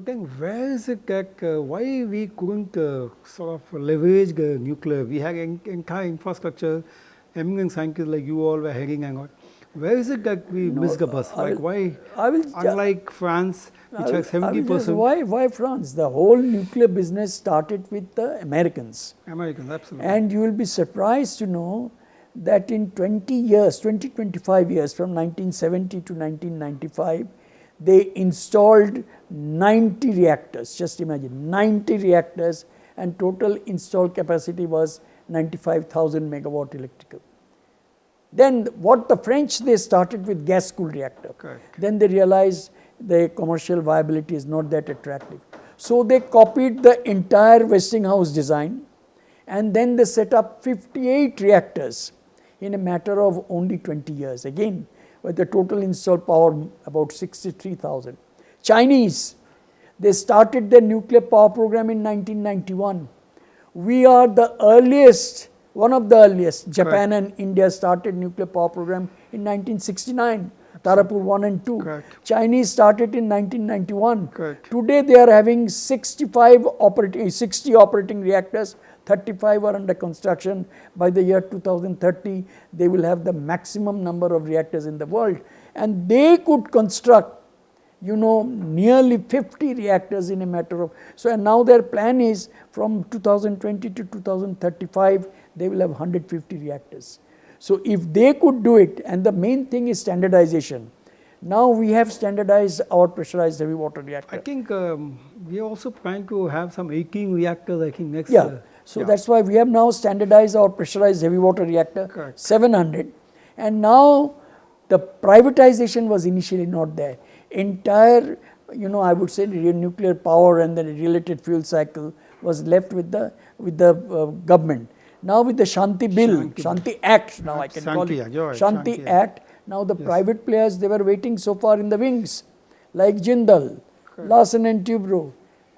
But then where is it that, why we couldn't sort of leverage the nuclear? We had entire infrastructure, eminent scientists like you all were heading and all. Where is it that we missed the bus? Like why, unlike France, which has 70%. Why France? The whole nuclear business started with the Americans. Americans, absolutely. And you will be surprised to know that in 20 years, 25 years, from 1970 to 1995, they installed 90 reactors. Just imagine, 90 reactors, and total installed capacity was 95,000 megawatt electrical. Then what the French, they started with gas-cooled reactor. Correct. Then they realized the commercial viability is not that attractive. So they copied the entire Westinghouse design, and then they set up 58 reactors in a matter of only 20 years. Again, with the total installed power about 63,000. Chinese, they started their nuclear power program in 1991. We are the earliest, one of the earliest. Japan and India started nuclear power program in 1969. Tarapur 1 and 2. Correct. Chinese started in 1991. Correct. Today they are having 60 operating reactors. 35 are under construction. By the year 2030, they will have the maximum number of reactors in the world. And they could construct, nearly 50 reactors in a matter of... So, and now their plan is from 2020 to 2035, they will have 150 reactors. So, if they could do it, and the main thing is standardization. Now we have standardized our pressurized heavy water reactor. I think we are also trying to have some 18 reactors, I think, next year. So that's why we have now standardized our pressurized heavy water reactor. Correct. 700. And now the privatization was initially not there. Entire, I would say nuclear power and the related fuel cycle was left with the government. Now with the Shanti Bill, Shanti Act, now I can call it Shanti Act. Now the private players, they were waiting so far in the wings, like Jindal, Larsen and Toubro,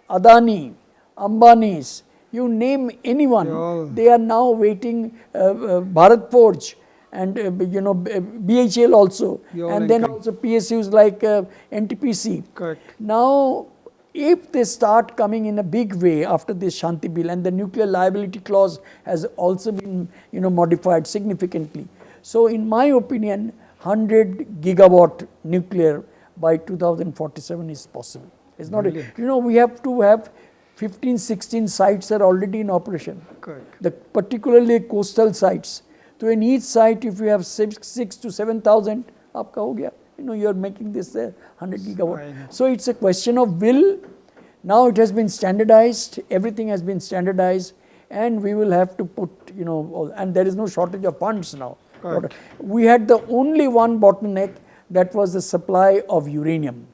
Adani, Ambani's. You name anyone, they are now waiting. Bharat Forge and BHL also, and then also PSUs like NTPC. Correct. Now, if they start coming in a big way after this Shanti Bill, and the nuclear liability clause has also been modified significantly. So, in my opinion, 100 gigawatt nuclear by 2047 is possible. It's not. We have to have 15, 16 sites are already in operation. Correct. Particularly coastal sites. So in each site, if you have 6 to 7,000, aapka ho gaya. You are making this 100 gigawatt. So it's a question of will. Now it has been standardized. Everything has been standardized, and we will have to put, and there is no shortage of funds now. Correct. We had the only one bottleneck, that was the supply of uranium.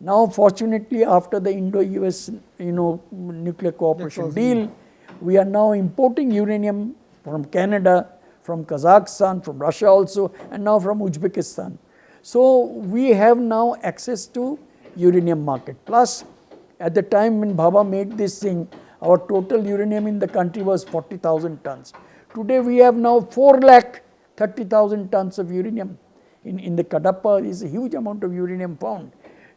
Now, fortunately, after the Indo-US, nuclear cooperation deal, we are now importing uranium from Canada, from Kazakhstan, from Russia also, and now from Uzbekistan. So, we have now access to uranium market. Plus, at the time when Bhabha made this thing, our total uranium in the country was 40,000 tons. Today, we have now 4,30,000 tons of uranium. In the Kadapa is a huge amount of uranium found.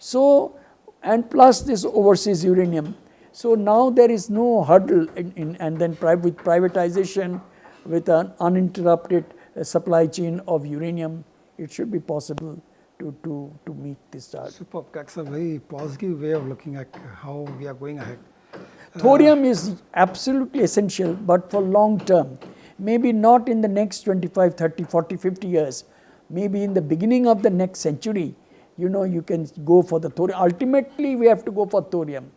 So, and plus this overseas uranium. So now there is no hurdle and then with privatization, with an uninterrupted supply chain of uranium, it should be possible to meet this target. Superb. That's a very positive way of looking at how we are going ahead. Thorium is absolutely essential, but for long term. Maybe not in the next 25, 30, 40, 50 years. Maybe in the beginning of the next century. You can go for the thorium. Ultimately, we have to go for thorium.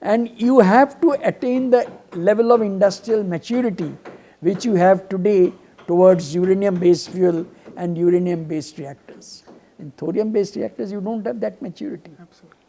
And you have to attain the level of industrial maturity which you have today towards uranium-based fuel and uranium-based reactors. In thorium-based reactors, you don't have that maturity. Absolutely.